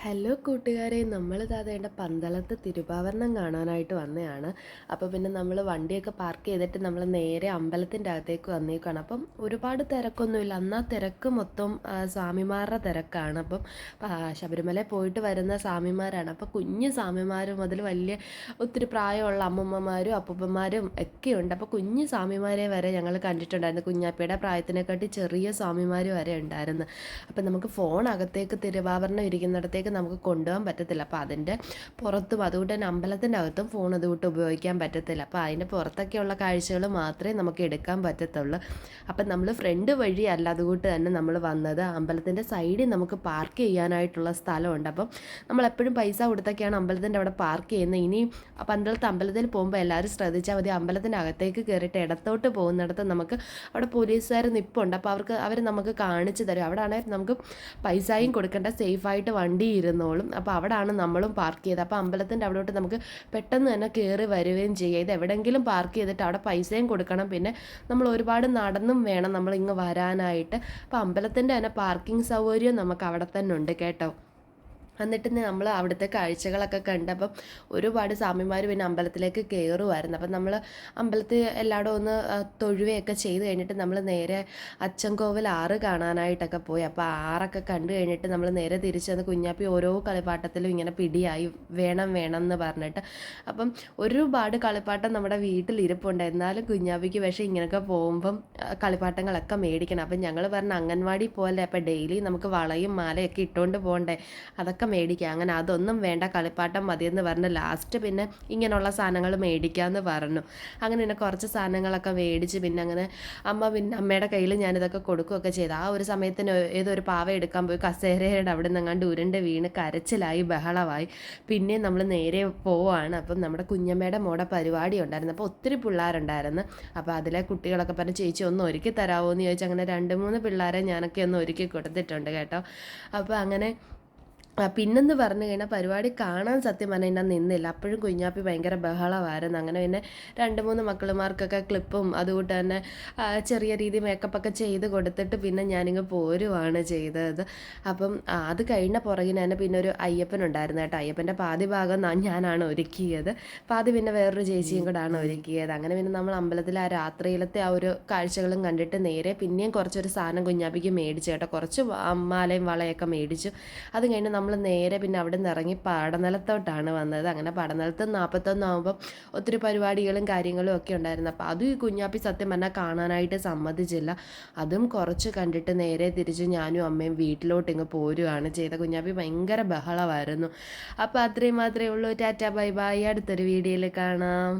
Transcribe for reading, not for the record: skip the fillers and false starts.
Hello കൂട്ടുകാരെ, നമ്മളിതാ വേണ്ട പന്തളത്ത് തിരുവാഭരണം കാണാനായിട്ട് വന്നതാണ്. അപ്പോൾ പിന്നെ നമ്മൾ വണ്ടിയൊക്കെ പാർക്ക് ചെയ്തിട്ട് നമ്മൾ നേരെ അമ്പലത്തിൻ്റെ അകത്തേക്ക് വന്നേക്കാണ്. അപ്പം ഒരുപാട് തിരക്കൊന്നുമില്ല, എന്നാൽ തിരക്ക് മൊത്തം സ്വാമിമാരുടെ തിരക്കാണ്. അപ്പം ശബരിമല പോയിട്ട് വരുന്ന സ്വാമിമാരാണ്. അപ്പോൾ കുഞ്ഞു സ്വാമിമാർ മുതൽ വലിയ ഒത്തിരി പ്രായമുള്ള അമ്മൂമ്മമാരും അപ്പൂപ്പന്മാരും ഒക്കെയുണ്ട്. അപ്പോൾ കുഞ്ഞു സ്വാമിമാരെ വരെ ഞങ്ങൾ കണ്ടിട്ടുണ്ടായിരുന്നു. കുഞ്ഞാപ്പിയുടെ പ്രായത്തിനെക്കാട്ടി ചെറിയ സ്വാമിമാർ വരെ ഉണ്ടായിരുന്നു. അപ്പം നമുക്ക് ഫോൺ അകത്തേക്ക് തിരുവാഭരണം ഇരിക്കുന്നിടത്തേക്ക് നമുക്ക് കൊണ്ടുപോകാൻ പറ്റത്തില്ല. അപ്പോൾ അതിൻ്റെ പുറത്തും അതുകൊണ്ട് തന്നെ അമ്പലത്തിൻ്റെ അകത്തും ഫോൺ അതുകൊണ്ട് ഉപയോഗിക്കാൻ പറ്റത്തില്ല. അപ്പോൾ അതിൻ്റെ പുറത്തൊക്കെയുള്ള കാഴ്ചകൾ മാത്രമേ നമുക്ക് എടുക്കാൻ പറ്റത്തുള്ളൂ. അപ്പം നമ്മൾ ഫ്രണ്ട് വഴി അല്ല, അതുകൊണ്ട് തന്നെ നമ്മൾ വന്നത് അമ്പലത്തിൻ്റെ സൈഡിൽ നമുക്ക് പാർക്ക് ചെയ്യാനായിട്ടുള്ള സ്ഥലമുണ്ട്. അപ്പം നമ്മളെപ്പോഴും പൈസ കൊടുത്തൊക്കെയാണ് അമ്പലത്തിൻ്റെ അവിടെ പാർക്ക് ചെയ്യുന്നത്. ഇനി പന്തളത്ത് അമ്പലത്തിൽ പോകുമ്പോൾ എല്ലാവരും ശ്രദ്ധിച്ചാൽ മതി, അമ്പലത്തിൻ്റെ അകത്തേക്ക് കയറിയിട്ട് ഇടത്തോട്ട് പോകുന്നിടത്ത് നമുക്ക് അവിടെ പോലീസുകാർ നിൽപ്പുണ്ട്. അപ്പോൾ അവർ നമുക്ക് കാണിച്ചു തരും. അവിടെ ആണെങ്കിൽ നമുക്ക് പൈസയും കൊടുക്കേണ്ട, സേഫായിട്ട് വണ്ടി ഇരുന്നോളും. അപ്പോൾ അവിടെയാണ് നമ്മളും പാർക്ക് ചെയ്തത്. അപ്പോൾ അമ്പലത്തിൻ്റെ അവിടോട്ട് നമുക്ക് പെട്ടെന്ന് തന്നെ കയറി വരികയും ചെയ്യുക. ഇത് എവിടെയെങ്കിലും പാർക്ക് ചെയ്തിട്ട് അവിടെ പൈസയും കൊടുക്കണം, പിന്നെ നമ്മൾ ഒരുപാട് നടന്നും വേണം നമ്മൾ ഇങ്ങ് വരാനായിട്ട്. അപ്പോൾ അമ്പലത്തിൻ്റെ തന്നെ പാർക്കിംഗ് സൗകര്യം നമുക്ക് അവിടെ തന്നെ ഉണ്ട് കേട്ടോ. എന്നിട്ട് നമ്മൾ അവിടുത്തെ കാഴ്ചകളൊക്കെ കണ്ടപ്പം ഒരുപാട് സ്വാമിമാർ പിന്നെ അമ്പലത്തിലേക്ക് കയറുമായിരുന്നു. അപ്പം നമ്മൾ അമ്പലത്തിൽ എല്ലായിടും ഒന്ന് തൊഴുവയൊക്കെ ചെയ്ത് കഴിഞ്ഞിട്ട് നമ്മൾ നേരെ അച്ചൻകോവിൽ ആറ് കാണാനായിട്ടൊക്കെ പോയി. അപ്പോൾ ആറൊക്കെ കണ്ടു കഴിഞ്ഞിട്ട് നമ്മൾ നേരെ തിരിച്ച് വന്ന് കുഞ്ഞാപ്പി ഓരോ കളിപ്പാട്ടത്തിലും ഇങ്ങനെ പിടിയായി വേണം എന്ന് പറഞ്ഞിട്ട്. അപ്പം ഒരുപാട് കളിപ്പാട്ടം നമ്മുടെ വീട്ടിൽ ഇരിപ്പുണ്ട്. എന്നാലും കുഞ്ഞാപ്പിക്ക് പക്ഷേ ഇങ്ങനെയൊക്കെ പോകുമ്പം കളിപ്പാട്ടങ്ങളൊക്കെ മേടിക്കണം. അപ്പം ഞങ്ങൾ പറഞ്ഞ അംഗൻവാടി പോലെ അപ്പം ഡെയിലി നമുക്ക് വളയും മാലയൊക്കെ ഇട്ടുകൊണ്ട് പോകണ്ടേ, അതൊക്കെ മേടിക്കുക. അങ്ങനെ അതൊന്നും വേണ്ട, കളിപ്പാട്ടം മതിയെന്ന് പറഞ്ഞ് ലാസ്റ്റ് പിന്നെ ഇങ്ങനെയുള്ള സാധനങ്ങൾ മേടിക്കാമെന്ന് പറഞ്ഞു. അങ്ങനെ പിന്നെ കുറച്ച് സാധനങ്ങളൊക്കെ മേടിച്ച് പിന്നെ അങ്ങനെ അമ്മയുടെ കയ്യിൽ ഞാനിതൊക്കെ കൊടുക്കുകയൊക്കെ ചെയ്തു. ആ ഒരു സമയത്തിന് ഏതൊരു പാവ എടുക്കാൻ പോയി കസേരയുടെ അവിടെ നിന്ന് അങ്ങാണ്ട് ഉരുണ്ട് വീണ് കരച്ചിലായി, ബഹളമായി. പിന്നെ നമ്മൾ നേരെ പോവാണ്. അപ്പം നമ്മുടെ കുഞ്ഞമ്മയുടെ മോടെ പരിപാടി ഉണ്ടായിരുന്നു. അപ്പോൾ ഒത്തിരി പിള്ളേരുണ്ടായിരുന്നു. അപ്പോൾ അതിലെ കുട്ടികളൊക്കെ പറഞ്ഞ് ചേച്ചി ഒന്ന് ഒരുക്കി തരാമോ എന്ന് ചോദിച്ചാൽ അങ്ങനെ 2-3 പിള്ളേരെ ഞാനൊക്കെ ഒന്ന് ഒരുക്കി കൊടുത്തിട്ടുണ്ട് കേട്ടോ. അപ്പോൾ അങ്ങനെ പിന്നെന്ന് പറഞ്ഞു കഴിഞ്ഞാൽ പരിപാടി കാണാൻ സത്യം പറഞ്ഞാൽ ഞാൻ നിന്നില്ല. അപ്പോഴും കുഞ്ഞാപ്പി ഭയങ്കര ബഹളമായിരുന്നു. അങ്ങനെ പിന്നെ 2-3 മക്കളുമാർക്കൊക്കെ ക്ലിപ്പും അതുകൊണ്ട് തന്നെ ചെറിയ രീതി മേക്കപ്പൊക്കെ ചെയ്ത് കൊടുത്തിട്ട് പിന്നെ ഞാനിങ്ങ് പോരുവാണ് ചെയ്തത്. അപ്പം അത് കഴിഞ്ഞ പുറകിന് തന്നെ പിന്നെ ഒരു അയ്യപ്പനുണ്ടായിരുന്നു കേട്ടോ. അയ്യപ്പൻ്റെ പാതി ഭാഗം ഞാനാണ് ഒരുക്കിയത്, പാതി പിന്നെ വേറൊരു ചേച്ചിയും കൂടാണ് ഒരുക്കിയത്. അങ്ങനെ പിന്നെ നമ്മൾ അമ്പലത്തിൽ ആ രാത്രിയിലത്തെ ആ ഒരു കാഴ്ചകളും കണ്ടിട്ട് നേരെ പിന്നെയും കുറച്ചൊരു സാധനം കുഞ്ഞാപ്പിക്ക് മേടിച്ചു കേട്ടോ. കുറച്ച് മാലയും വളയൊക്കെ മേടിച്ചു. അത് കഴിഞ്ഞ് നമ്മൾ നേരെ പിന്നെ അവിടെ നിന്ന് ഇറങ്ങി പാടനിലത്തോട്ടാണ് വന്നത്. അങ്ങനെ പാടനിലത്ത് 41 ആകുമ്പം ഒത്തിരി പരിപാടികളും കാര്യങ്ങളും ഒക്കെ ഉണ്ടായിരുന്നു. അപ്പോൾ അതും ഈ കുഞ്ഞാപ്പി സത്യം പറഞ്ഞാൽ കാണാനായിട്ട് സമ്മതിച്ചില്ല. അതും കുറച്ച് കണ്ടിട്ട് നേരെ തിരിച്ച് ഞാനും അമ്മയും വീട്ടിലോട്ട് ഇങ്ങ് പോരുകയാണ് ചെയ്തത്. കുഞ്ഞാപ്പി ഭയങ്കര ബഹളമായിരുന്നു. അപ്പോൾ അത്രയും മാത്രമേ ഉള്ളൂ. ടാറ്റ ബൈ ബൈ, അടുത്തൊരു വീഡിയോയിൽ കാണാം.